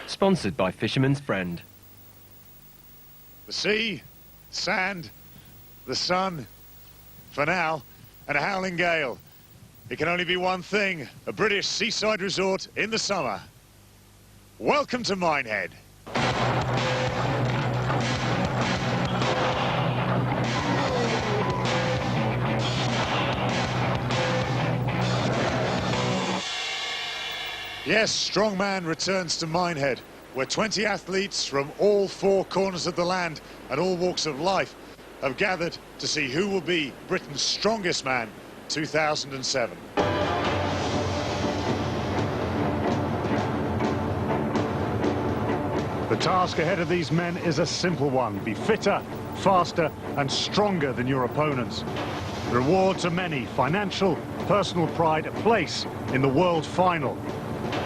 Sponsored by Fisherman's Friend. The sea, sand, the sun, for now, and a howling gale. It can only be one thing, a British seaside resort in the summer. Welcome to Minehead. Yes, Strongman returns to Minehead, where 20 athletes from all four corners of the land and all walks of life have gathered to see who will be Britain's strongest man 2007. The task ahead of these men is a simple one. Be fitter, faster and stronger than your opponents. The rewards are many: financial, personal pride, a place in the world final.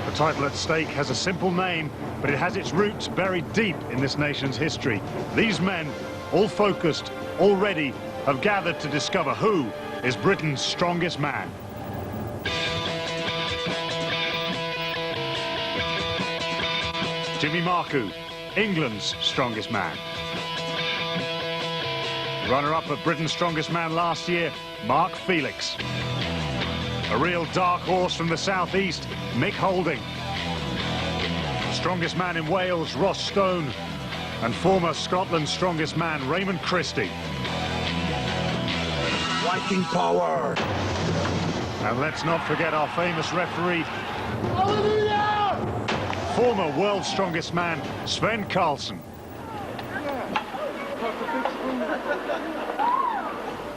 The title at stake has a simple name, but it has its roots buried deep in this nation's history. These men, all focused, all ready, have gathered to discover who is Britain's strongest man. Jimmy Marcoux, England's strongest man. Runner-up of Britain's strongest man last year, Mark Felix. A real dark horse from the southeast, Mick Holding. Strongest man in Wales, Ross Stone. And former Scotland's strongest man, Raymond Christie. Viking power! And let's not forget our famous referee, Hallelujah! former world's strongest man, Sven Karlsson.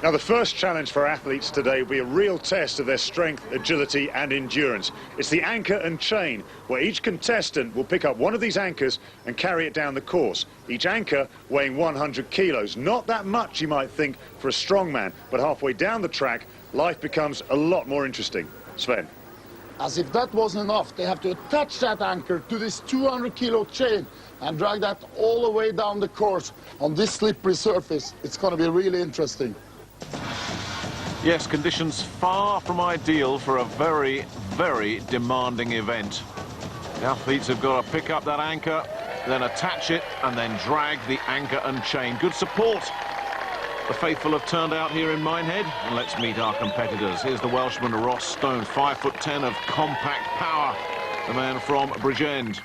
Now, the first challenge for athletes today will be a real test of their strength, agility and endurance. It's the anchor and chain, where each contestant will pick up one of these anchors and carry it down the course. Each anchor weighing 100 kilos. Not that much, you might think, for a strong man, but halfway down the track, life becomes a lot more interesting. Sven. As if that wasn't enough, they have to attach that anchor to this 200-kilo chain and drag that all the way down the course on this slippery surface. It's going to be really interesting. Yes, conditions far from ideal for a very, very demanding event. The athletes have got to pick up that anchor, then attach it, and then drag the anchor and chain. Good support. The faithful have turned out here in Minehead, and let's meet our competitors. Here's the Welshman Ross Stone, 5'10" of compact power, the man from Bridgend.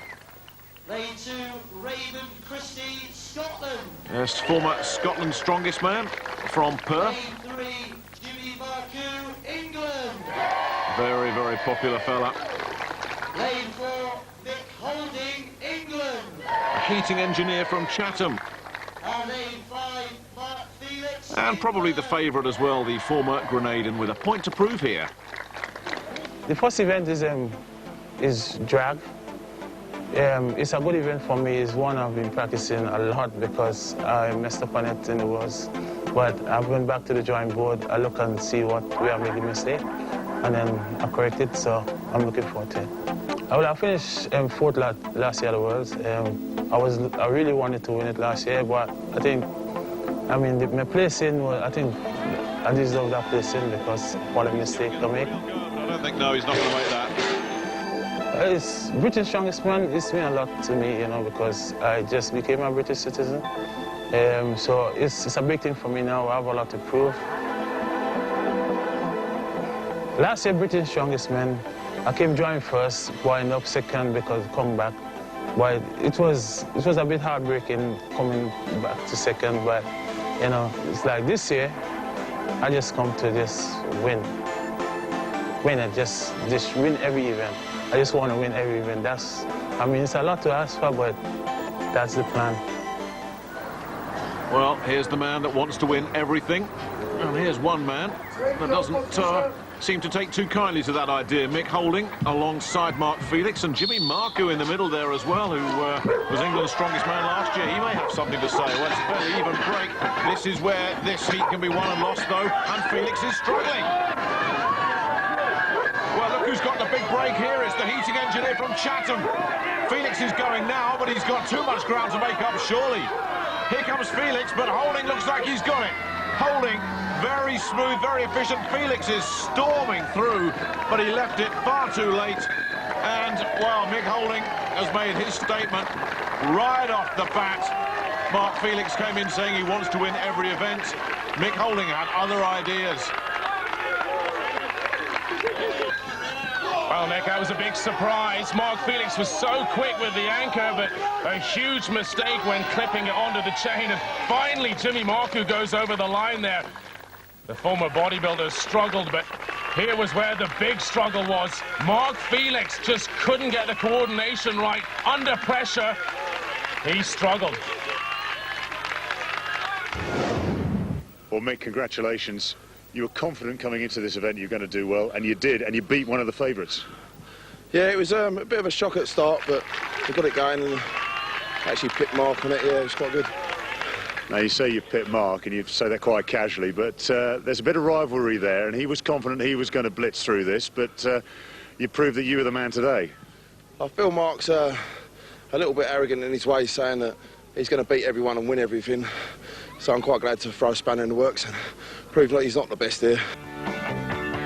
Lane 2, Raymond Christie, Scotland. Yes, former Scotland's strongest man from Perth. Lane 3, Jimmy Marcoux, England. Very, very popular fella. Lane 4, Mick Holding, England. A heating engineer from Chatham. And lane 5, Mark Felix. And probably the favourite as well, the former Grenadian, with a point to prove here. The first event is drag. It's a good event for me. It's one I've been practicing a lot because I messed up on it in the words. But I've gone back to the drawing board. I look and see where I made the mistake, and then I correct it. So I'm looking forward to it. I finished fourth last year at the Worlds. I really wanted to win it last year, but my placing was, I think I deserve that placing because what a mistake to make. I don't think, no, he's not going to make that. It's Britain's strongest man. It's meant a lot to me, because I just became a British citizen. So it's a big thing for me now. I have a lot to prove. Last year, Britain's strongest man, I came join first, but I ended up second because I come back. But it was a bit heartbreaking coming back to second. But it's like this year, I just come to just win and just win every event. I just want to win every event. It's a lot to ask for, but that's the plan. Well, here's the man that wants to win everything. And here's one man that doesn't seem to take too kindly to that idea. Mick Holding alongside Mark Felix, and Jimmy Marcoux in the middle there as well, who was England's strongest man last year. He may have something to say. Well, it's a fairly even break. This is where this heat can be won and lost, though, and Felix is struggling. Well, look who's got the big break here. It's the heating engineer from Chatham. Felix is going now, but he's got too much ground to make up, surely. Here comes Felix, but Holding looks like he's got it. Holding, very smooth, very efficient. Felix is storming through, but he left it far too late. And, well, Mick Holding has made his statement right off the bat. Mark Felix came in saying he wants to win every event. Mick Holding had other ideas. Well, Nick, that was a big surprise. Mark Felix was so quick with the anchor, but a huge mistake when clipping it onto the chain. And finally, Jimmy Marcoux goes over the line there. The former bodybuilder struggled, but here was where the big struggle was. Mark Felix just couldn't get the coordination right. Under pressure, he struggled. Well, Mick, congratulations. You were confident coming into this event you're going to do well, and you did, and you beat one of the favourites. Yeah, it was a bit of a shock at the start, but we got it going and actually picked Mark on it. Yeah, it was quite good. Now, you say you picked Mark, and you say that quite casually, but there's a bit of rivalry there, and he was confident he was going to blitz through this, but you proved that you were the man today. I feel Mark's a little bit arrogant in his way, saying that he's going to beat everyone and win everything. So I'm quite glad to throw a spanner in the works and prove that he's not the best here.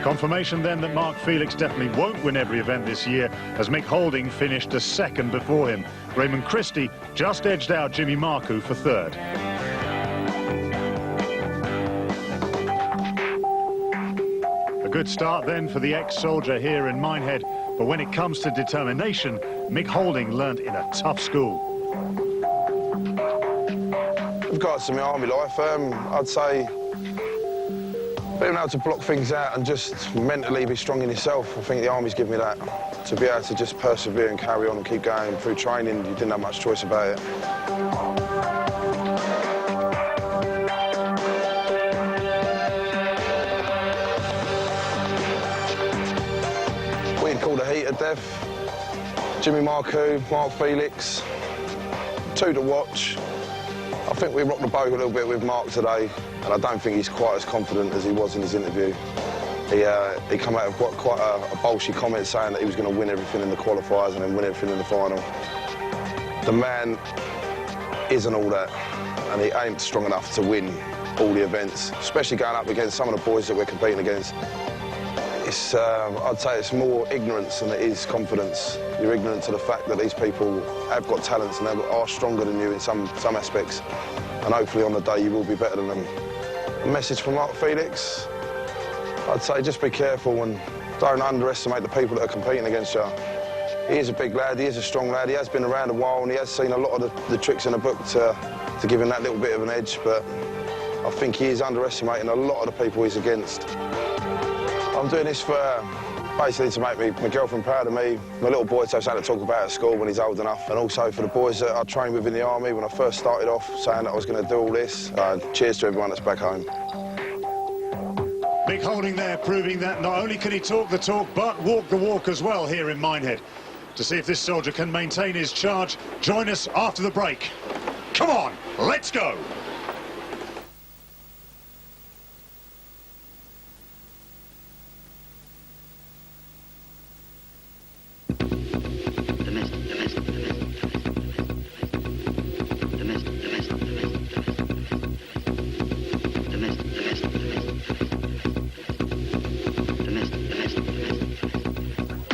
Confirmation then that Mark Felix definitely won't win every event this year, as Mick Holding finished a second before him. Raymond Christie just edged out Jimmy Marcoux for third. A good start then for the ex-soldier here in Minehead, but when it comes to determination, Mick Holding learnt in a tough school. With regards to my army life, I'd say being able to block things out and just mentally be strong in yourself. I think the army's given me that, to be able to just persevere and carry on and keep going. Through training, you didn't have much choice about it. We'd call the heat of death. Jimmy Marcoux, Mark Felix, two to watch. I think we rocked the boat a little bit with Mark today, and I don't think he's quite as confident as he was in his interview. He came out with quite a bolshy comment saying that he was going to win everything in the qualifiers and then win everything in the final. The man isn't all that, and he ain't strong enough to win all the events, especially going up against some of the boys that we're competing against. It's, I'd say it's more ignorance than it is confidence. You're ignorant to the fact that these people have got talents and they are stronger than you in some aspects. And hopefully on the day you will be better than them. A message from Mark Felix, I'd say just be careful and don't underestimate the people that are competing against you. He is a big lad, he is a strong lad, he has been around a while and he has seen a lot of the tricks in the book to give him that little bit of an edge, but I think he is underestimating a lot of the people he's against. I'm doing this for basically to make my girlfriend proud of me, my little boy to have something to talk about at school when he's old enough, and also for the boys that I trained with in the army when I first started off, saying that I was going to do all this. Cheers to everyone that's back home. Mick Holding there, proving that not only can he talk the talk, but walk the walk as well here in Minehead. To see if this soldier can maintain his charge, join us after the break. Come on, let's go!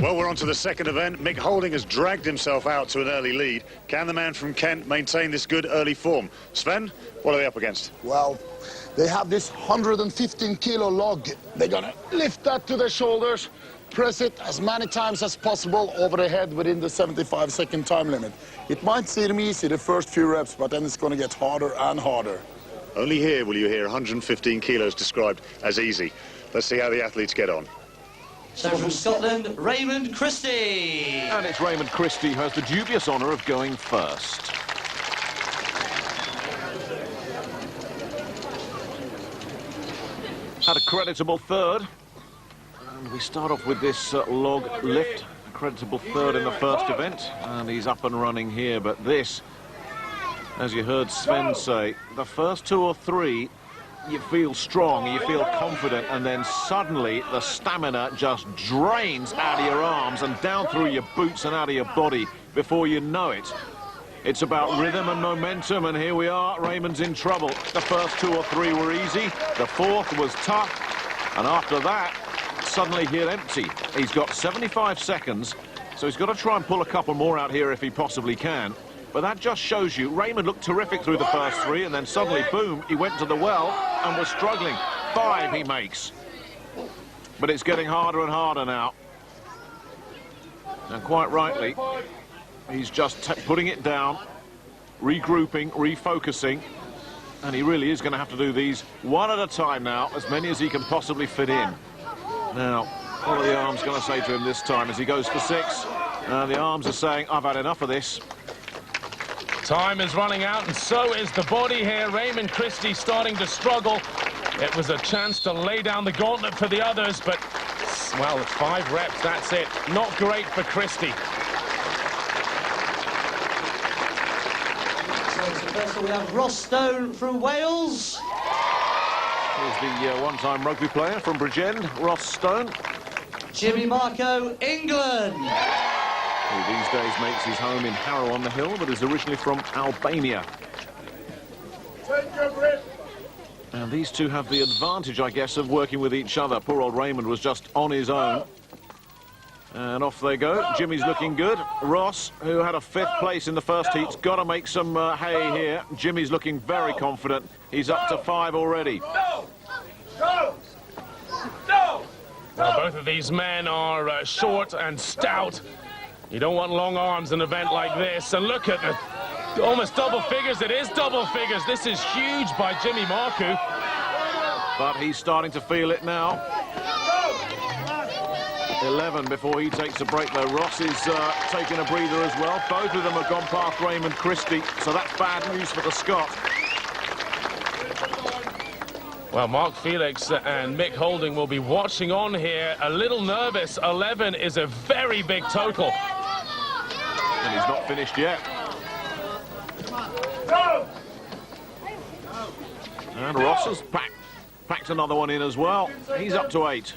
Well, we're on to the second event. Mick Holding has dragged himself out to an early lead. Can the man from Kent maintain this good early form? Sven, what are they up against? Well, they have this 115-kilo log. They're gonna lift that to their shoulders, press it as many times as possible over the head within the 75-second time limit. It might seem easy the first few reps, but then it's gonna get harder and harder. Only here will you hear 115 kilos described as easy. Let's see how the athletes get on. So from Scotland, Raymond Christie. And it's Raymond Christie who has the dubious honour of going first. Had a creditable third. And we start off with this log lift. A creditable third in the first event. And he's up and running here. But this, as you heard Sven say, the first two or three, you feel strong, you feel confident, and then suddenly the stamina just drains out of your arms and down through your boots and out of your body before you know it. It's about rhythm and momentum, and here we are. Raymond's in trouble. The first two or three were easy, the fourth was tough, and after that, suddenly he's empty. He's got 75 seconds So he's got to try and pull a couple more out here if he possibly can. But that just shows you, Raymond looked terrific through the first 3, and then suddenly, boom, he went to the well and was struggling. 5 he makes. But it's getting harder and harder now. And quite rightly, he's just putting it down, regrouping, refocusing. And he really is going to have to do these one at a time now, as many as he can possibly fit in. Now, what are the arms going to say to him this time as he goes for 6? The arms are saying, I've had enough of this. Time is running out, and so is the body here. Raymond Christie starting to struggle. It was a chance to lay down the gauntlet for the others, but, well, 5 reps, that's it. Not great for Christie. First of all, we have Ross Stone from Wales. Here's the one-time rugby player from Bridgend, Ross Stone. Jimmy Marco, England. Who these days makes his home in Harrow-on-the-Hill, but is originally from Albania. And these two have the advantage, I guess, of working with each other. Poor old Raymond was just on his own. And off they go. Jimmy's looking good. Ross, who had a 5th place in the first heat's got to make some hay here. Jimmy's looking very confident. He's up to 5 already. Well, both of these men are short and stout. You don't want long arms in an event like this. And look at the almost double figures. It is double figures. This is huge by Jimmy Marku. But he's starting to feel it now. 11 before he takes a break, though. Ross is taking a breather as well. Both of them have gone past Raymond Christie, so that's bad news for the Scot. Well, Mark Felix and Mick Holding will be watching on here. A little nervous. 11 is a very big total. And he's not finished yet. And Ross has packed another one in as well. He's up to 8.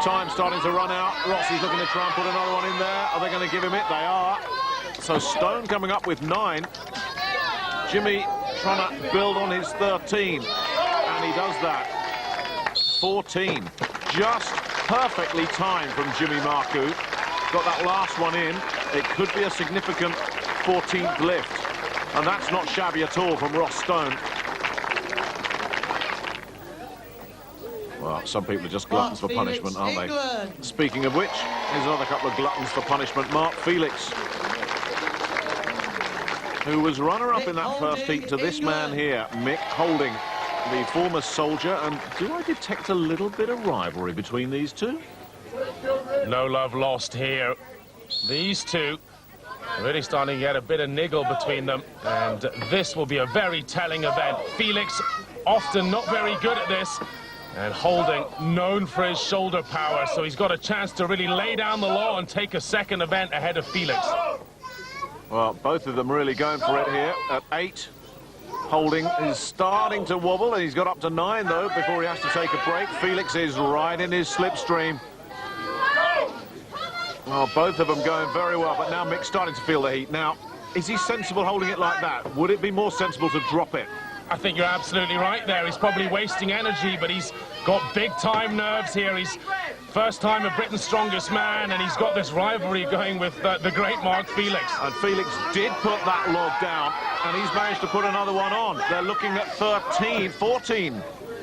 Time starting to run out. Ross is looking to try and put another one in there. Are they going to give him it? They are. So Stone coming up with 9. Jimmy trying to build on his 13. And he does that. 14. Just perfectly timed from Jimmy Marku. Got that last one in. It could be a significant 14th lift. And that's not shabby at all from Ross Stone. Well, some people are just gluttons for punishment, aren't they? Speaking of which, here's another couple of gluttons for punishment. Mark Felix, who was runner-up in that first heat to this man here, Mick Holding, the former soldier. And do I detect a little bit of rivalry between these two? No love lost here. These two really starting to get a bit of niggle between them, and this will be a very telling event. Felix often not very good at this, and Holding known for his shoulder power, so he's got a chance to really lay down the law and take a second event ahead of Felix. Well, both of them really going for it here at 8. Holding is starting to wobble, and he's got up to 9 though before he has to take a break. Felix is right in his slipstream. Well, both of them going very well, but now Mick's starting to feel the heat. Now, is he sensible holding it like that? Would it be more sensible to drop it? I think you're absolutely right there. He's probably wasting energy, but he's got big-time nerves here. He's first time a Britain's strongest man, and he's got this rivalry going with the great Mark Felix. And Felix did put that log down, and he's managed to put another one on. They're looking at 14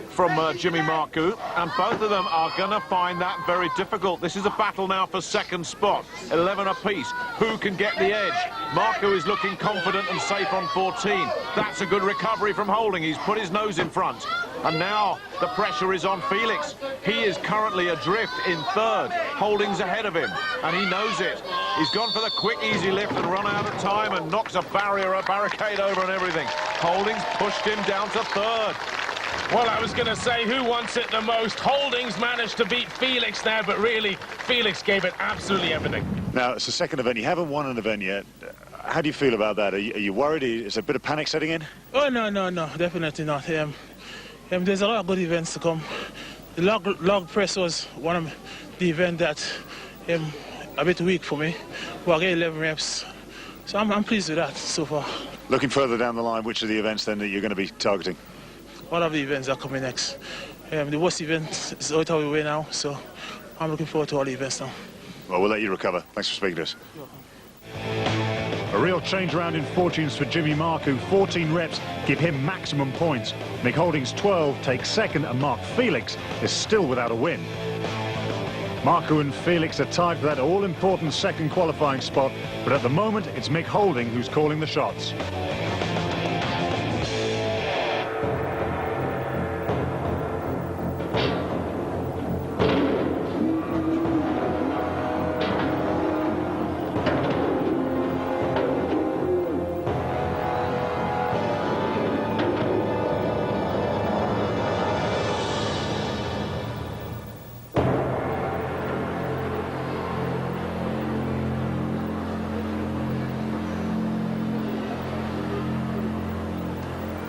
from Jimmy Marku, and both of them are going to find that very difficult. This is a battle now for second spot, 11 apiece. Who can get the edge? Marku is looking confident and safe on 14. That's a good recovery from Holding. He's put his nose in front, and now the pressure is on Felix. He is currently adrift in 3rd. Holding's ahead of him, and he knows it. He's gone for the quick, easy lift and run out of time and knocks a barricade over and everything. Holding's pushed him down to 3rd. Well, I was going to say, who wants it the most? Holding's managed to beat Felix there, but really, Felix gave it absolutely everything. Now, it's the second event. You haven't won an event yet. How do you feel about that? Are you worried? Is there a bit of panic setting in? Oh, no, definitely not. There's a lot of good events to come. The log press was one of the events that a bit weak for me. Well, I get 11 reps. So I'm pleased with that so far. Looking further down the line, which are the events then that you're going to be targeting? All of the events are coming next. The worst event is out of the way now, so I'm looking forward to all the events now. Well, we'll let you recover. Thanks for speaking to us. A real change around in fortunes for Jimmy Marcoux. 14 reps give him maximum points. Mick Holding's 12 takes second, and Mark Felix is still without a win. Marcoux and Felix are tied for that all-important second qualifying spot, but at the moment it's Mick Holding who's calling the shots.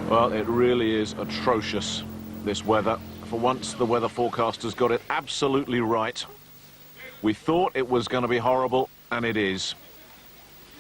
Well, it really is atrocious, this weather. For once, the weather forecasters got it absolutely right. We thought it was going to be horrible, and it is.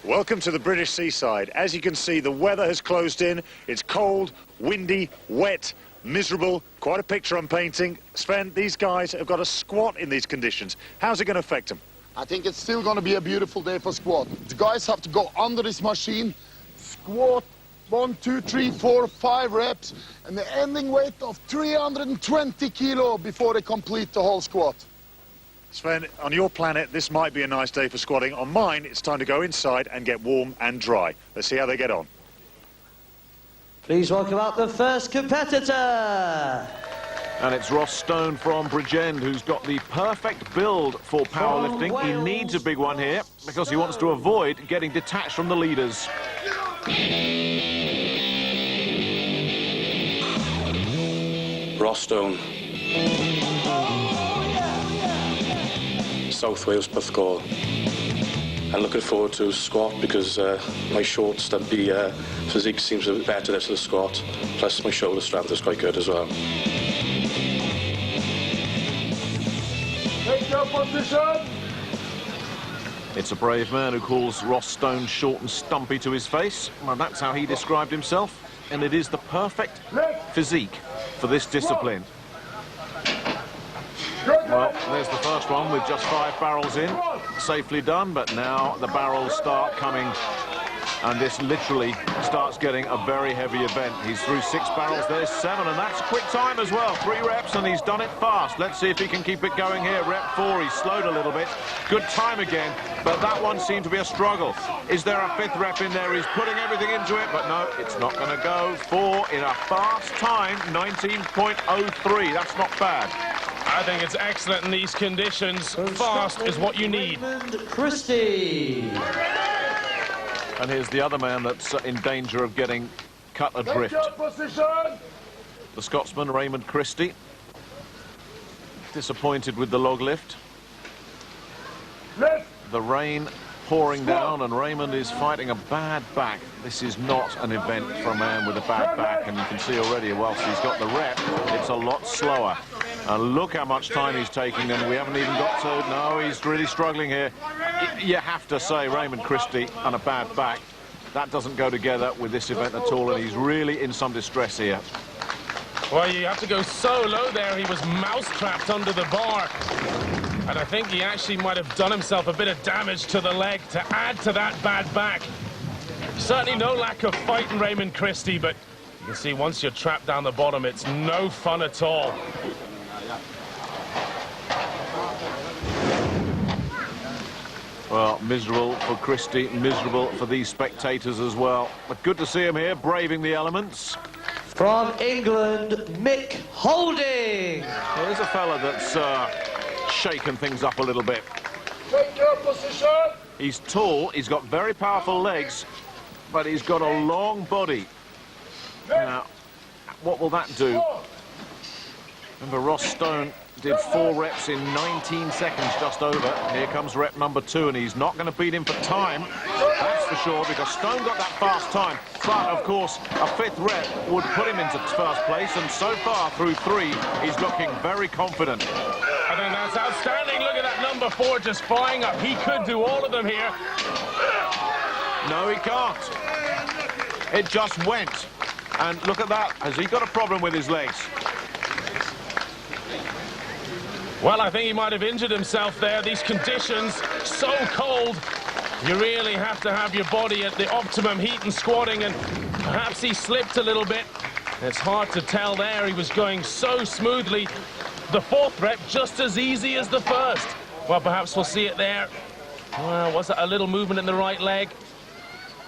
Welcome to the British seaside. As you can see, the weather has closed in. It's cold, windy, wet, miserable. Quite a picture I'm painting. Sven, these guys have got to squat in these conditions. How's it going to affect them? I think it's still going to be a beautiful day for squat. The guys have to go under this machine, squat 1, 2, 3, 4, 5 reps, and the ending weight of 320 kilo before they complete the whole squat. Sven, on your planet, this might be a nice day for squatting. On mine, it's time to go inside and get warm and dry. Let's see how they get on. Please welcome out the first competitor. And it's Ross Stone from Bridgend who's got the perfect build for powerlifting. He needs a big one here because he wants to avoid getting detached from the leaders. Ross Stone. South Wales, Porthcawl. I'm looking forward to squat because my short, stumpy physique seems a bit better to the squat. Plus my shoulder strength is quite good as well. Take your position. It's a brave man who calls Ross Stone short and stumpy to his face. Well, that's how he described himself. And it is the perfect physique for this discipline. Well, there's the first one with just 5 barrels in. Safely done, but now the barrels start coming. And this literally starts getting a very heavy event. He's through 6 barrels, there's 7, and that's quick time as well. 3 reps, and he's done it fast. Let's see if he can keep it going here. Rep 4, he's slowed a little bit. Good time again, but that one seemed to be a struggle. Is there a 5th rep in there? He's putting everything into it, but no, it's not going to go. 4 in a fast time, 19.03. That's not bad. I think it's excellent in these conditions. Fast is what you need. Raymond Christie. And here's the other man that's in danger of getting cut adrift. The Scotsman, Raymond Christie. Disappointed with the log lift. The rain pouring down, and Raymond is fighting a bad back. This is not an event for a man with a bad back, and you can see already, whilst he's got the rep, it's a lot slower. And look how much time he's taking, and we haven't even got to... No, he's really struggling here. You have to say, Raymond Christie and a bad back, that doesn't go together with this event at all, and he's really in some distress here. Well, you have to go so low there. He was mouse-trapped under the bar. And I think he actually might have done himself a bit of damage to the leg to add to that bad back. Certainly no lack of fight in Raymond Christie, but you can see once you're trapped down the bottom, it's no fun at all. Well, miserable for Christie, miserable for these spectators as well. But good to see him here, braving the elements. From England, Mick Holding. Here's a fella that's shaken things up a little bit. Take your position. He's tall, he's got very powerful legs, but he's got a long body. Now, what will that do? Remember, Ross Stone did 4 reps in 19 seconds, just over. Here comes rep number 2, and he's not going to beat him for time, that's for sure, because Stone got that fast time. But, of course, a 5th rep would put him into first place, and so far, through 3, he's looking very confident. I think that's outstanding. Look at that number 4 just flying up. He could do all of them here. No, he can't. It just went. And look at that. Has he got a problem with his legs? Well, I think he might have injured himself there. These conditions, so cold. You really have to have your body at the optimum heat and squatting, and perhaps he slipped a little bit. It's hard to tell there. He was going so smoothly. The fourth rep just as easy as the first. Well, perhaps we'll see it there. Well, was it a little movement in the right leg?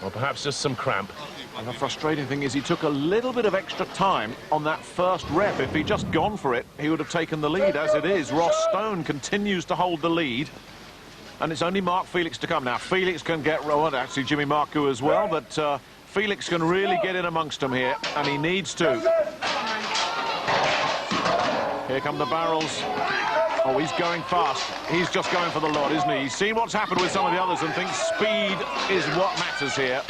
Or perhaps just some cramp. And the frustrating thing is he took a little bit of extra time on that first rep. If he'd just gone for it, he would have taken the lead. As it is, Ross Stone continues to hold the lead. And it's only Mark Felix to come. Now, Felix can get Rowan, actually Jimmy Marcoux as well, but Felix can really get in amongst them here, and he needs to. Here come the barrels. Oh, he's going fast. He's just going for the lot, isn't he? He's seen what's happened with some of the others and thinks speed is what matters here.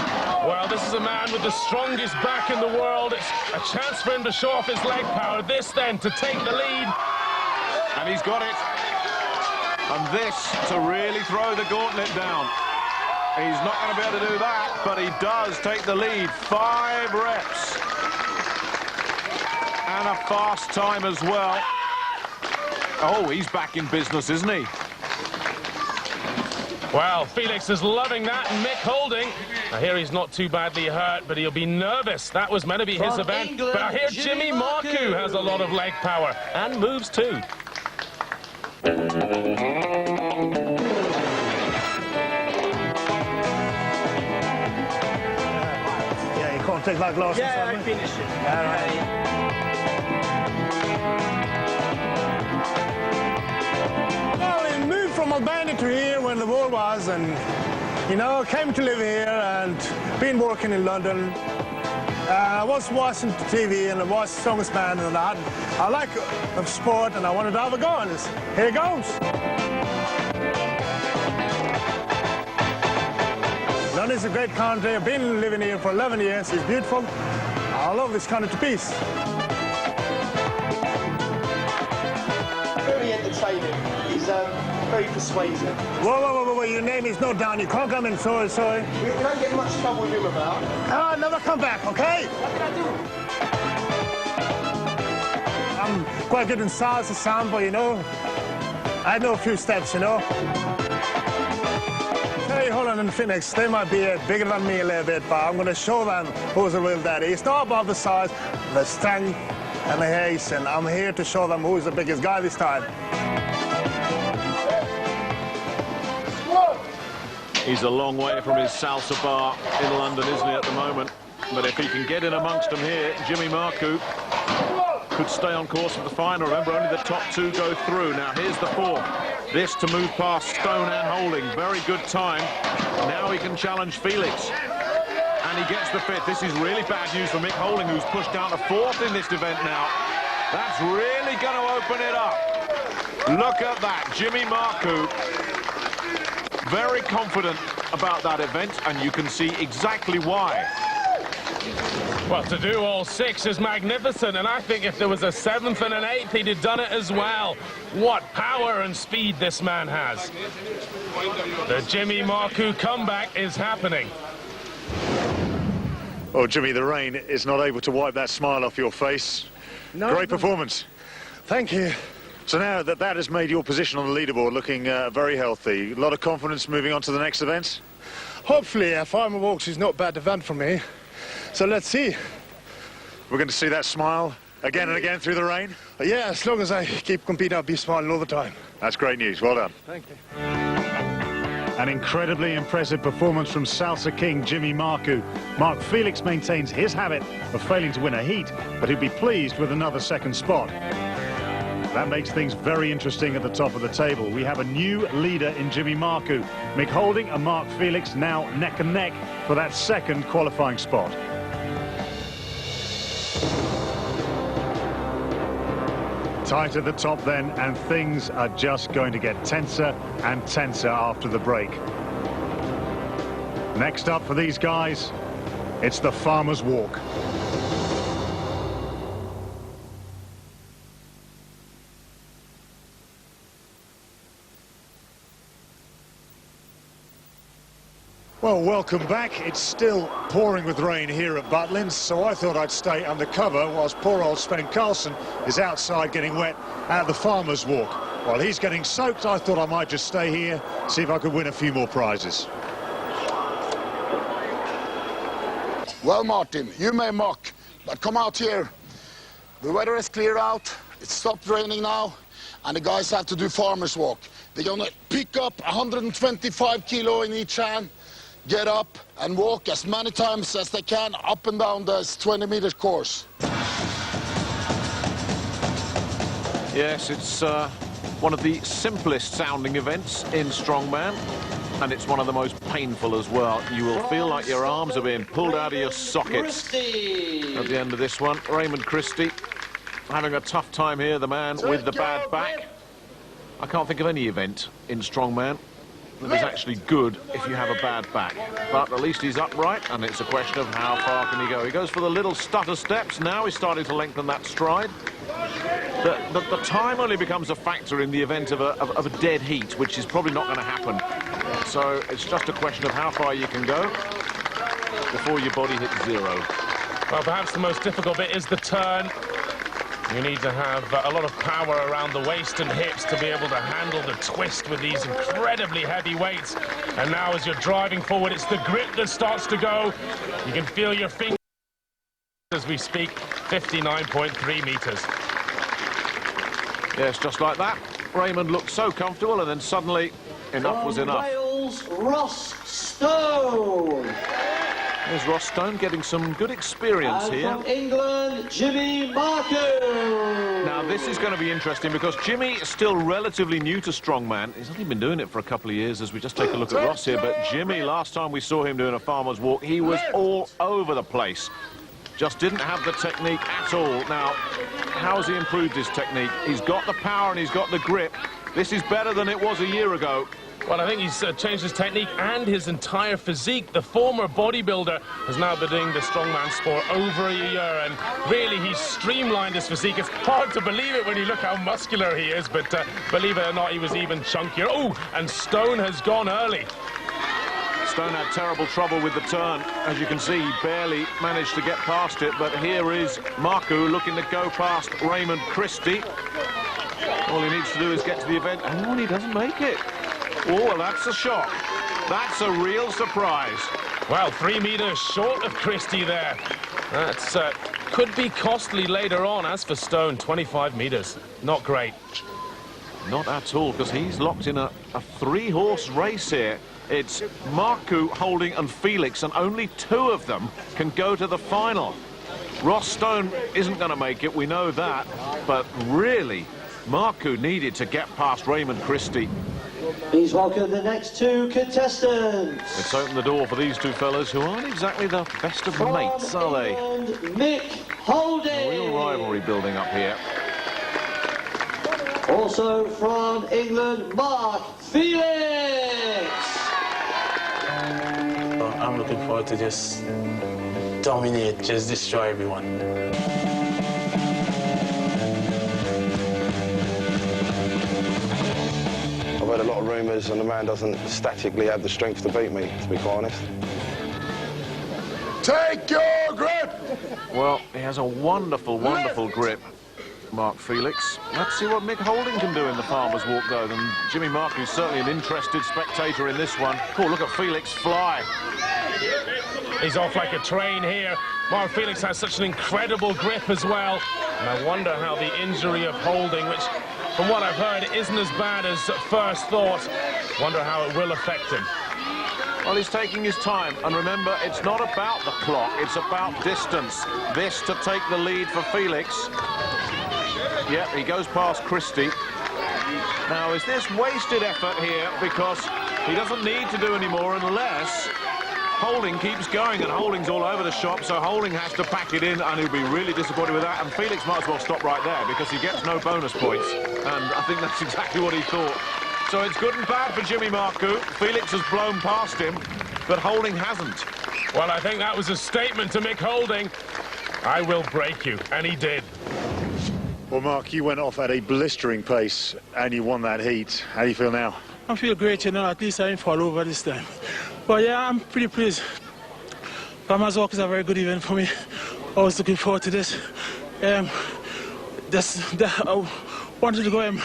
Well, this is a man with the strongest back in the world. It's a chance for him to show off his leg power. This, then, to take the lead. And he's got it. And this to really throw the gauntlet down. He's not going to be able to do that, but he does take the lead. 5 reps. And a fast time as well. Oh, he's back in business, isn't he? Well, Felix is loving that, and Mick Holding. I hear he's not too badly hurt, but he'll be nervous. That was meant to be his From event. England, But I hear Jimmy Jimmy Marcoux has a lot of leg power, and moves too. Yeah, you can't take my glasses. Yeah, I finished it. All right. Well, we moved from Albania to here when the war was, and, you know, came to live here and been working in London. I was watching TV and I watched Strongest Man, and I like sport and I wanted to have a go, and here it goes. London's a great country. I've been living here for 11 years. It's beautiful. I love this country to pieces. Very entertaining. He's very persuasive. Whoa, your name is not down. You can't come in. Sorry. We don't get much trouble with him about. I'll never come back, okay? What can I do? I'm quite good in salsa, samba, you know. I know a few steps, you know. Hey, Holland and Phoenix, they might be bigger than me a little bit, but I'm going to show them who's the real daddy. It's not about the size, the strength, and the haste, and I'm here to show them who's the biggest guy this time. He's a long way from his salsa bar in London, isn't he, at the moment? But if he can get in amongst them here, Jimmy Marcoux could stay on course for the final. Remember, only the top 2 go through. Now, here's the 4th. This to move past Stone and Holding. Very good time. Now he can challenge Felix. And he gets the 5th. This is really bad news for Mick Holding, who's pushed down to 4th in this event now. That's really going to open it up. Look at that. Jimmy Marcoux, very confident about that event, and you can see exactly why. Well, to do all 6 is magnificent, and I think if there was a 7th and an 8th, he'd have done it as well. What power and speed this man has. The Jimmy Marcoux comeback is happening. Oh, Jimmy, the rain is not able to wipe that smile off your face. No, Great performance. Thank you. So now that has made your position on the leaderboard looking very healthy. A lot of confidence moving on to the next event? Hopefully, Farmer Walks is not a bad event for me. So let's see. We're going to see that smile again and again through the rain? Yeah, as long as I keep competing, I'll be smiling all the time. That's great news. Well done. Thank you. An incredibly impressive performance from Salsa King Jimmy Marcoux. Mark Felix maintains his habit of failing to win a heat, but he'd be pleased with another 2nd spot. That makes things very interesting at the top of the table. We have a new leader in Jimmy Marcoux. Mick Holding and Mark Felix now neck and neck for that 2nd qualifying spot. Tight at the top then, and things are just going to get tenser and tenser after the break. Next up for these guys, it's the Farmer's Walk. Well, welcome back. It's still pouring with rain here at Butlins, so I thought I'd stay undercover whilst poor old Sven Carlsen is outside getting wet at the Farmer's Walk. While he's getting soaked, I thought I might just stay here, see if I could win a few more prizes. Well, Martin, you may mock, but come out here. The weather is clear out, it's stopped raining now, and the guys have to do farmer's walk. They're gonna pick up 125 kilo in each hand, get up and walk as many times as they can up and down this 20-meter course. Yes, it's one of the simplest sounding events in strongman, and it's one of the most painful as well. You will feel like your arms are being pulled out of your sockets at the end of this one. Raymond Christie having a tough time here, the man with the bad back. I can't think of any event in strongman that is actually good if you have a bad back. But at least he's upright, and it's a question of how far can he go. He goes for the little stutter steps. Now he's starting to lengthen that stride. The time only becomes a factor in the event of a dead heat, which is probably not going to happen. So it's just a question of how far you can go before your body hits zero. Well, perhaps the most difficult bit is the turn. You need to have a lot of power around the waist and hips to be able to handle the twist with these incredibly heavy weights. And now as you're driving forward, it's the grip that starts to go. You can feel your fingers as we speak, 59.3 meters. Yes, just like that. Raymond looked so comfortable, and then suddenly enough was enough. Wales, Ross Stone. There's Ross Stone getting some good experience And here. from England, Jimmy Marku. Now, this is going to be interesting because Jimmy is still relatively new to strongman. He's only been doing it for a couple of years as we just take a look at Ross here. But Jimmy, last time we saw him doing a farmer's walk, he was all over the place. Just didn't have the technique at all. Now, how has he improved his technique? He's got the power and he's got the grip. This is better than it was a year ago. Well, I think he's changed his technique and his entire physique. The former bodybuilder has now been doing the strongman sport over a year, and really he's streamlined his physique. It's hard to believe it when you look how muscular he is, but believe it or not, he was even chunkier. Oh, and Stone has gone early. Stone had terrible trouble with the turn. As you can see, he barely managed to get past it, but here is Marku looking to go past Raymond Christie. All he needs to do is get to the event, and he doesn't make it. Oh, well, that's a shock. That's a real surprise. Well, 3 meters short of Christie there. That's could be costly later on. As for Stone, 25 meters. Not great. Not at all, because he's locked in a 3-horse race here. It's Marku, Holding and Felix, and only 2 of them can go to the final. Ross Stone isn't going to make it, we know that, but really, Marku needed to get past Raymond Christie. Please welcome the next 2 contestants. It's opened the door for these 2 fellas who aren't exactly the best of From mates, are they? England, Mick Holding. A real rivalry building up here. Also from England, Mark Felix. I'm looking forward to just dominate, just destroy everyone. I've heard a lot of rumours, and the man doesn't statically have the strength to beat me, to be quite honest. Take your grip! Well, he has a wonderful, wonderful grip, Mark Felix. Let's see what Mick Holding can do in the farmer's walk, though. And Jimmy Marku is certainly an interested spectator in this one. Oh, look at Felix fly. He's off like a train here. Mark Felix has such an incredible grip as well. And I wonder how the injury of Holding, which, from what I've heard, isn't as bad as at first thought, wonder how it will affect him. Well, he's taking his time. And remember, it's not about the clock, it's about distance. This to take the lead for Felix. Yeah, he goes past Christie. Now, is this wasted effort here? Because he doesn't need to do any more unless Holding keeps going, and Holding's all over the shop, so Holding has to pack it in, and he'll be really disappointed with that. And Felix might as well stop right there because he gets no bonus points. And I think that's exactly what he thought. So it's good and bad for Jimmy Marku. Felix has blown past him, but Holding hasn't. Well, I think that was a statement to Mick Holding. I will break you, and he did. Well, Mark, you went off at a blistering pace and you won that heat. How do you feel now? I feel great, you know, at least I didn't fall over this time. But yeah, I'm pretty pleased. Farmer's Walk is a very good event for me. I was looking forward to this. I wanted to go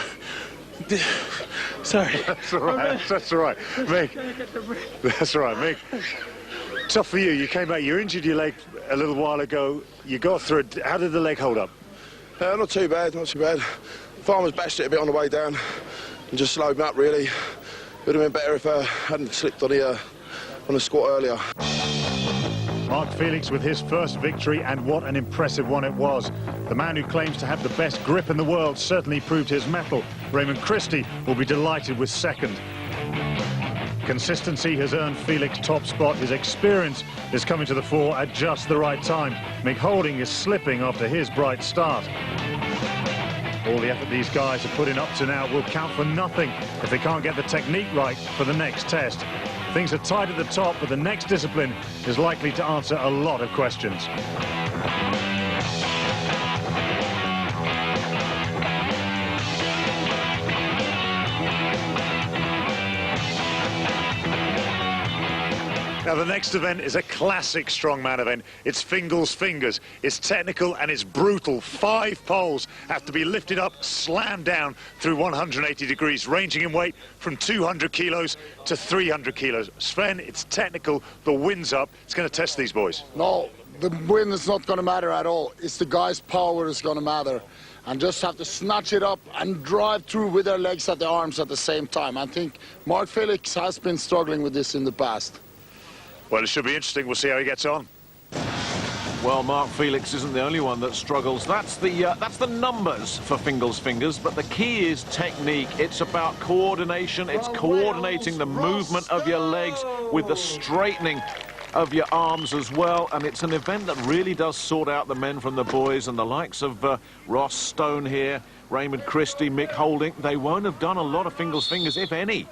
Sorry. That's all right. That's all right. Mick. That's all right, Mick. Tough for you. You came back. You injured your leg a little while ago. You got through it. How did the leg hold up? Not too bad, not too bad. Farmer's bashed it a bit on the way down and just slowed me up, really. It would have been better if I hadn't slipped on the squat earlier. Mark Felix with his first victory, and what an impressive one it was. The man who claims to have the best grip in the world certainly proved his mettle. Raymond Christie will be delighted with second. Consistency has earned Felix top spot. His experience is coming to the fore at just the right time. Mick Holding is slipping after his bright start. All the effort these guys have put in up to now will count for nothing if they can't get the technique right for the next test. Things are tight at the top, but the next discipline is likely to answer a lot of questions. Now, the next event is a classic strongman event. It's Fingal's Fingers. It's technical and it's brutal. 5 poles have to be lifted up, slammed down through 180 degrees, ranging in weight from 200 kilos to 300 kilos. Sven, it's technical. The wind's up. It's going to test these boys. No, the wind is not going to matter at all. It's the guy's power is going to matter. And just have to snatch it up and drive through with their legs at the arms at the same time. I think Mark Felix has been struggling with this in the past. Well, it should be interesting. We'll see how he gets on. Well, Mark Felix isn't the only one that struggles. That's the numbers for Fingal's Fingers, but the key is technique. It's about coordination. It's coordinating the movement of your legs with the straightening of your arms as well, and it's an event that really does sort out the men from the boys, and the likes of Ross Stone here, Raymond Christie, Mick Holding. They won't have done a lot of Fingal's Fingers, if any.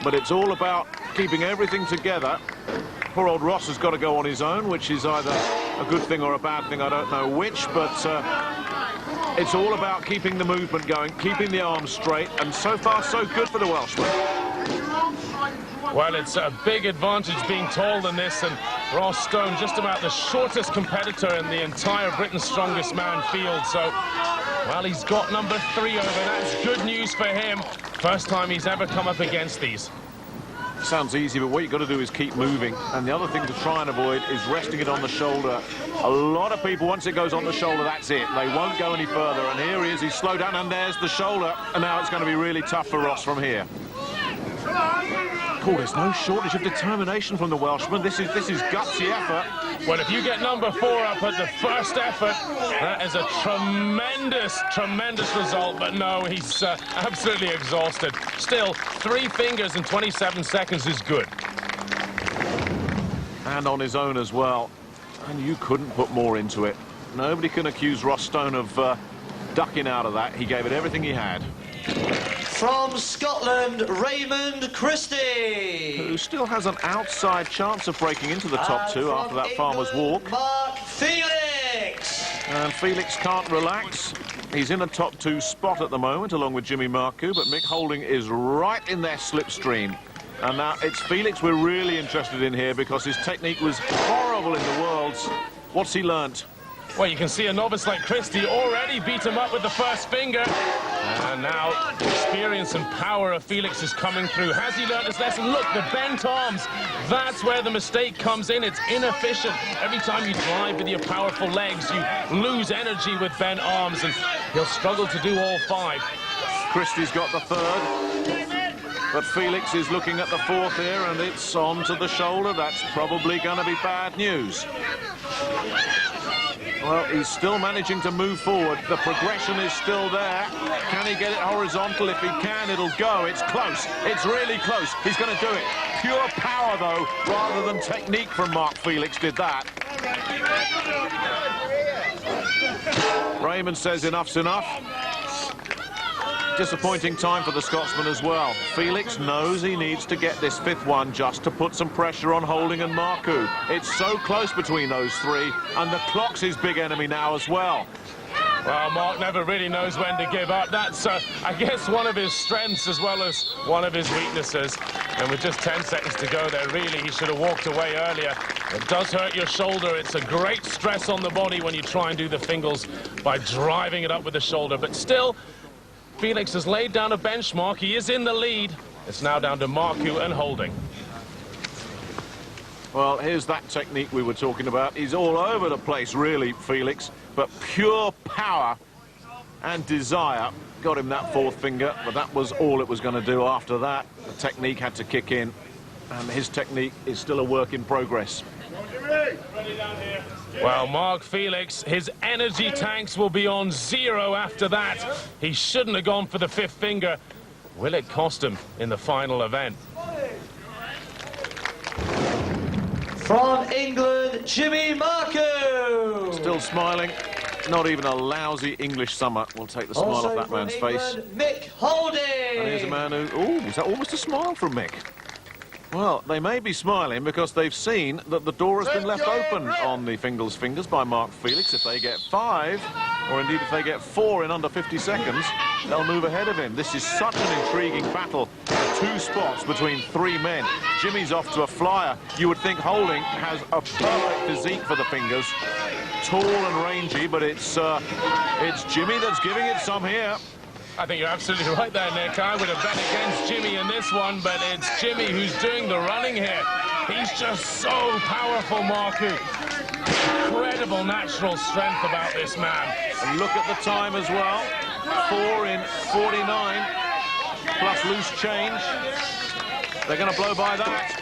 But it's all about keeping everything together. Poor old Ross has got to go on his own, which is either a good thing or a bad thing, I don't know which, but it's all about keeping the movement going, keeping the arms straight, and so far so good for the Welshman. Well, it's a big advantage being taller than this, and Ross Stone, just about the shortest competitor in the entire Britain's Strongest Man field, so, well, he's got number 3 over. That's good news for him. First time he's ever come up against these. Sounds easy, but what you've got to do is keep moving. And the other thing to try and avoid is resting it on the shoulder. A lot of people, once it goes on the shoulder, that's it. They won't go any further. And here he is, he's slowed down, and there's the shoulder. And now it's going to be really tough for Ross from here. Cool, there's no shortage of determination from the Welshman. This is gutsy effort. Well, if you get number 4 up at the first effort, that is a tremendous result. But no, he's absolutely exhausted. Still, 3 fingers in 27 seconds is good. And on his own as well. And you couldn't put more into it. Nobody can accuse Ross Stone of ducking out of that. He gave it everything he had. From Scotland, Raymond Christie. Who still has an outside chance of breaking into the top 2 after that farmer's walk. Mark Felix. And Felix can't relax. He's in a top 2 spot at the moment, along with Jimmy Marcoux, but Mick Holding is right in their slipstream. And now it's Felix we're really interested in here, because his technique was horrible in the Worlds. What's he learnt? Well, you can see a novice like Christie already beat him up with the first finger. And now experience and power of Felix is coming through. Has he learned his lesson? Look, the bent arms. That's where the mistake comes in. It's inefficient. Every time you drive with your powerful legs, you lose energy with bent arms, and he'll struggle to do all 5. Christie's got the 3rd. But Felix is looking at the 4th here, and it's on to the shoulder. That's probably going to be bad news. Well, he's still managing to move forward. The progression is still there. Can he get it horizontal? If he can, it'll go. It's close. It's really close. He's going to do it. Pure power, though, rather than technique from Mark Felix did that. Raymond says enough's enough. Disappointing time for the Scotsman as well. Felix knows he needs to get this 5th one just to put some pressure on Holding and Marcoux. It's so close between those 3, and the clock's his big enemy now as well. Well, Mark never really knows when to give up. That's, I guess, one of his strengths as well as one of his weaknesses. And with just 10 seconds to go there, really, he should have walked away earlier. It does hurt your shoulder. It's a great stress on the body when you try and do the Fingals by driving it up with the shoulder. But still, Felix has laid down a benchmark. He is in the lead. It's now down to Marcoux and Holding. Well, here's that technique we were talking about. He's all over the place, really, Felix, but pure power and desire got him that fourth finger, but that was all it was going to do. After that, the technique had to kick in, and his technique is still a work in progress. Well, Mark Felix, his energy tanks will be on zero after that. He shouldn't have gone for the fifth finger. Will it cost him in the final event? From England, Jimmy Marcoux. Still smiling. Not even a lousy English summer will take the smile off that man's face. Mick Holding. And here's a man who... Oh, is that almost a smile from Mick? Well, they may be smiling because they've seen that the door has been left open on the Fingles Fingers by Mark Felix. If they get 5, or indeed if they get 4 in under 50 seconds, they'll move ahead of him. This is such an intriguing battle. 2 spots between 3 men. Jimmy's off to a flyer. You would think Holding has a perfect physique for the Fingers. Tall and rangy, but it's Jimmy that's giving it some here. I think you're absolutely right there, Nick. I would have bet against Jimmy in this one, but it's Jimmy who's doing the running here. He's just so powerful, Marcoux. Incredible natural strength about this man. And look at the time as well. 4 in 49, plus loose change. They're going to blow by that.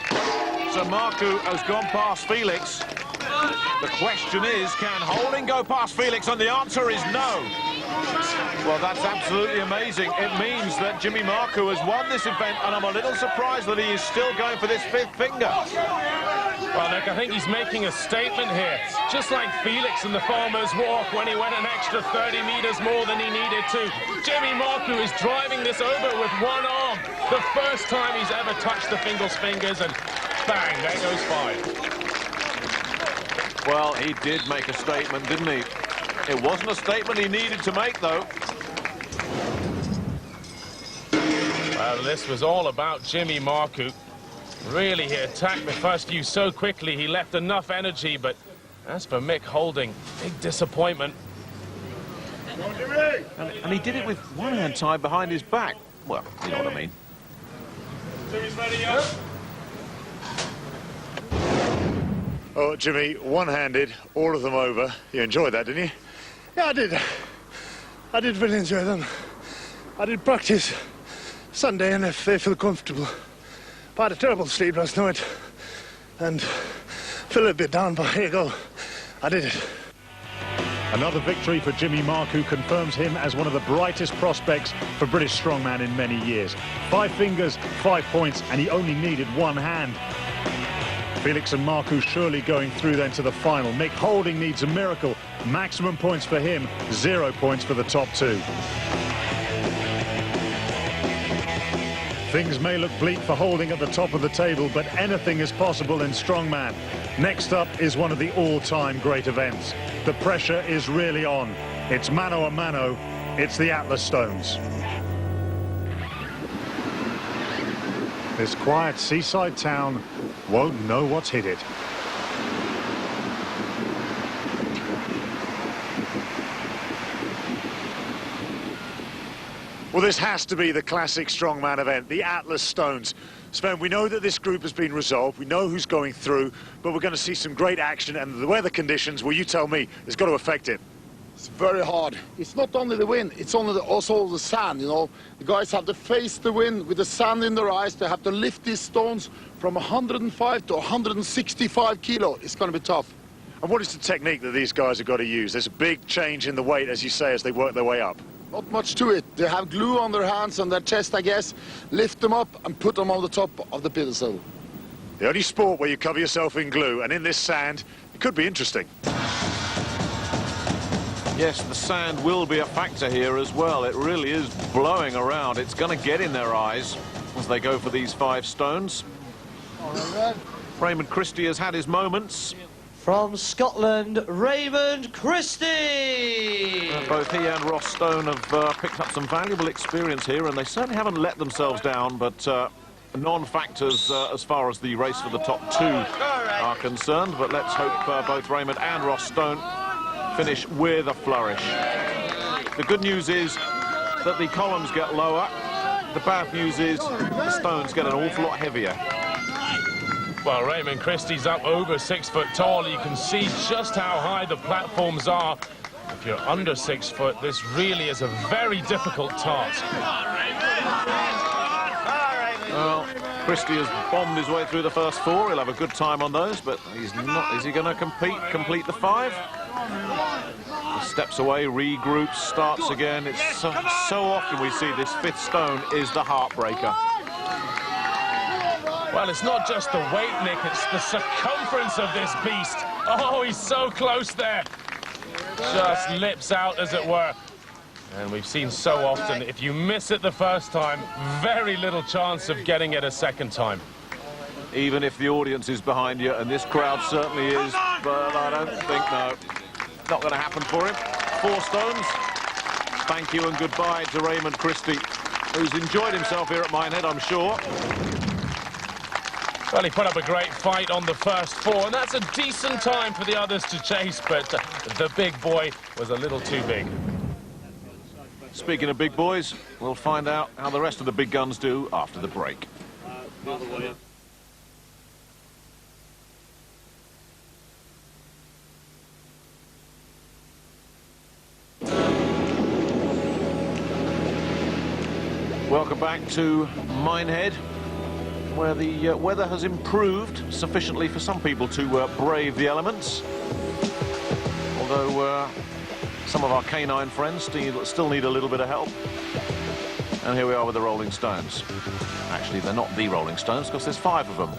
So Marcoux has gone past Felix. The question is, can Holding go past Felix? And the answer is no. Well, that's absolutely amazing. It means that Jimmy Marcoux has won this event, and I'm a little surprised that he is still going for this fifth finger. Well, Nick, I think he's making a statement here. Just like Felix in the Farmer's Walk when he went an extra 30 meters more than he needed to. Jimmy Marcoux is driving this over with one arm. The first time he's ever touched the Fingles Fingers, and bang, there goes 5. Well, he did make a statement, didn't he? It wasn't a statement he needed to make, though. Well, this was all about Jimmy Marcoux. Really, he attacked the first few so quickly, he left enough energy, but as for Mick Holding, big disappointment. And he did it with one hand tied behind his back. Well, you know what I mean. Jimmy's ready, yeah? Oh, Jimmy, one-handed, all of them over. You enjoyed that, didn't you? Yeah, I did. I did really enjoy them. I did practice Sunday, and if they feel comfortable. But I had a terrible sleep last night, and feel a bit down, but here you go. I did it. Another victory for Jimmy Marcoux confirms him as one of the brightest prospects for British strongman in many years. 5 fingers, 5 points, and he only needed one hand. Felix and Marcoux surely going through then to the final. Mick Holding needs a miracle. Maximum points for him, 0 points for the top 2. Things may look bleak for Holding at the top of the table, but anything is possible in strongman. Next up is one of the all-time great events. The pressure is really on. It's mano a mano. It's the Atlas Stones. This quiet seaside town won't know what's hit it. Well, this has to be the classic strongman event, the Atlas Stones. Sven, we know that this group has been resolved. We know who's going through, but we're going to see some great action, and the weather conditions, well, you tell me, it's got to affect it. It's very hard. It's not only the wind, it's also the sand, you know. The guys have to face the wind with the sand in their eyes. They have to lift these stones from 105 to 165 kilo. It's going to be tough. And what is the technique that these guys have got to use? There's a big change in the weight, as you say, as they work their way up. Not much to it. They have glue on their hands and their chest, I guess. Lift them up and put them on the top of the pedestal. The only sport where you cover yourself in glue, and in this sand, it could be interesting. Yes, the sand will be a factor here as well. It really is blowing around. It's going to get in their eyes as they go for these 5 stones. Raymond Christie has had his moments. From Scotland, Raymond Christie. Both he and Ross Stone have picked up some valuable experience here, and they certainly haven't let themselves down, but non-factors as far as the race for the top 2 are concerned. But let's hope both Raymond and Ross Stone finish with a flourish. The good news is that the columns get lower. The bad news is the stones get an awful lot heavier. Well, Raymond Christie's up over 6 foot tall. You can see just how high the platforms are. If you're under 6 foot, this really is a very difficult task. Well, Christie has bombed his way through the first 4. He'll have a good time on those, but he's not. Is he going to complete the 5? He steps away, regroups, starts again. It's so often we see this 5th stone is the heartbreaker. Well, it's not just the weight, Nick, it's the circumference of this beast. Oh, he's so close there. Just lips out, as it were. And we've seen so often, if you miss it the first time, very little chance of getting it a second time. Even if the audience is behind you, and this crowd certainly is, but I don't think, no. Not going to happen for him. 4 stones. Thank you and goodbye to Raymond Christie, who's enjoyed himself here at Minehead, I'm sure. Well, he put up a great fight on the first 4, and that's a decent time for the others to chase, but the big boy was a little too big. Speaking of big boys, we'll find out how the rest of the big guns do after the break. Welcome back to Minehead, where the weather has improved sufficiently for some people to brave the elements. Although some of our canine friends still need a little bit of help. And here we are with the Rolling Stones. Actually, they're not the Rolling Stones, because there's 5 of them.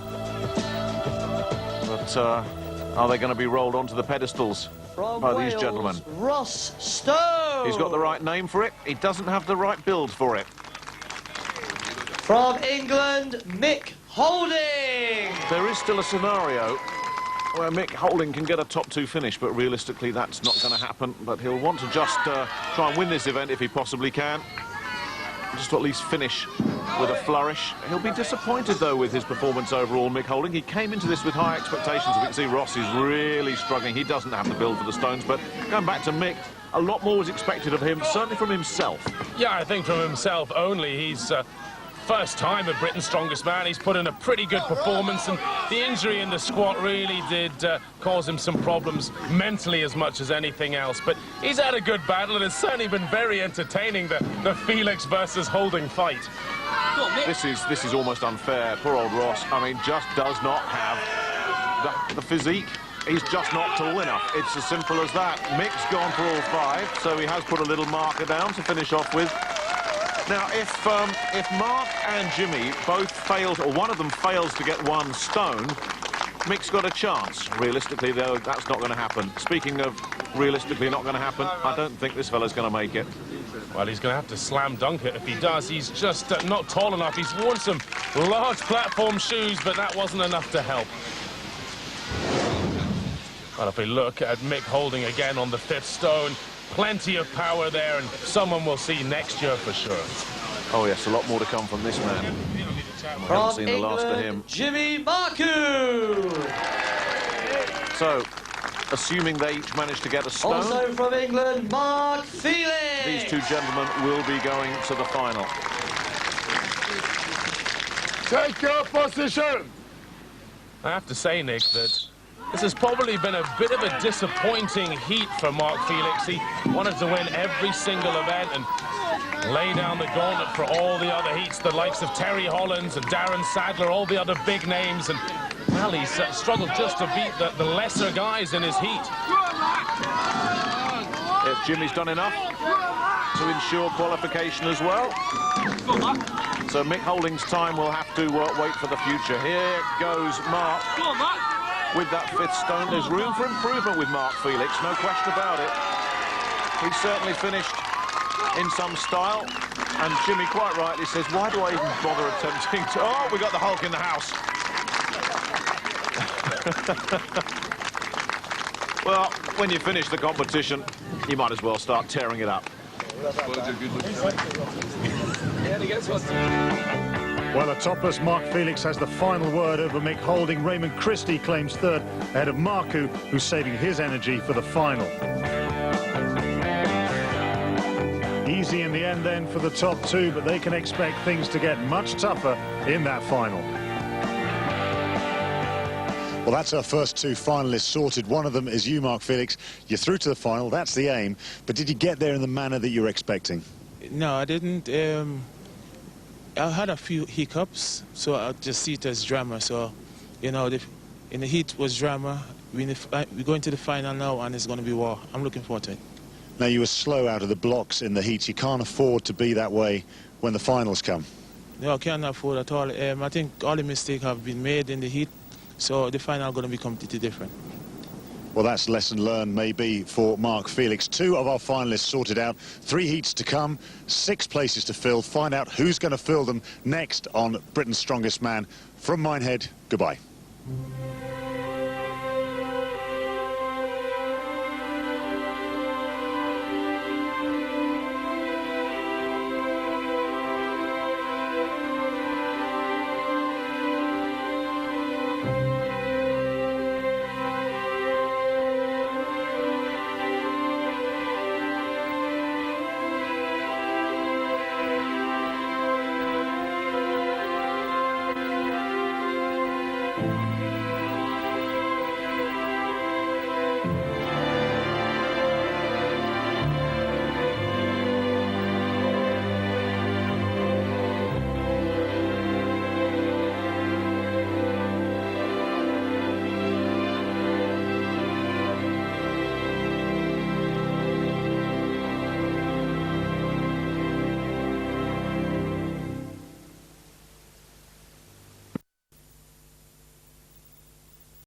But are they going to be rolled onto the pedestals by these gentlemen? Ross Stone! He's got the right name for it. He doesn't have the right build for it. From England, Mick Holding! There is still a scenario where Mick Holding can get a top 2 finish, but realistically that's not going to happen. But he'll want to just try and win this event if he possibly can. Just to at least finish with a flourish. He'll be disappointed, though, with his performance overall, Mick Holding. He came into this with high expectations. We can see Ross is really struggling. He doesn't have the build for the stones, but going back to Mick, a lot more was expected of him, certainly from himself. Yeah, I think from himself only. He's first time at Britain's Strongest Man. He's put in a pretty good performance, and the injury in the squat really did cause him some problems mentally as much as anything else. But he's had a good battle, and it's certainly been very entertaining, the Felix versus Holding fight. This is almost unfair. Poor old Ross, I mean, just does not have the physique. He's just not tall enough. It's as simple as that. Mick's gone for all 5, so he has put a little marker down to finish off with. Now, if Mark and Jimmy both fails, or one of them fails to get 1 stone, Mick's got a chance. Realistically, though, that's not going to happen. Speaking of realistically not going to happen, I don't think this fella's going to make it. Well, he's going to have to slam dunk it if he does. He's just not tall enough. He's worn some large platform shoes, but that wasn't enough to help. Well, if we look at Mick Holding again on the 5th stone, plenty of power there, and someone we'll see next year for sure. Oh, yes, a lot more to come from this man. We haven't seen the last of him. Jimmy Marku! So, assuming they each manage to get a stone, Also from England, Mark Felix! these 2 gentlemen will be going to the final. Take your position! I have to say, Nick, that this has probably been a bit of a disappointing heat for Mark Felix. He wanted to win every single event and lay down the gauntlet for all the other heats, the likes of Terry Hollands and Darren Sadler, all the other big names, and, well, he's struggled just to beat the lesser guys in his heat. If Jimmy's done enough to ensure qualification as well. So Mick Holding's time will have to wait for the future. Here goes Mark. With that 5th stone, there's room for improvement with Mark Felix, no question about it. He's certainly finished in some style, and Jimmy quite rightly says, why do I even bother attempting to... Oh, we got the Hulk in the house. Well, when you finish the competition, you might as well start tearing it up. Well, the topless Mark Felix has the final word over Mick Holding. Raymond Christie claims 3rd ahead of Marku, who's saving his energy for the final. Easy easy in the end then for the top two, but they can expect things to get much tougher in that final. Well, that's our first two finalists sorted. One of them is you, Mark Felix. You're through to the final, that's the aim. But did you get there in the manner that you were expecting? No, I didn't. I had a few hiccups, so I just see it as drama. So, you know, in the heat was drama. We're going to the final now, and it's going to be war. I'm looking forward to it. Now, you were slow out of the blocks in the heats. You can't afford to be that way when the finals come. No, I can't afford at all. I think all the mistakes have been made in the heat, so the final is going to be completely different. Well, that's lesson learned maybe for Mark Felix. Two of our finalists sorted out. 3 heats to come, 6 places to fill. Find out who's going to fill them next on Britain's Strongest Man. From Minehead, goodbye.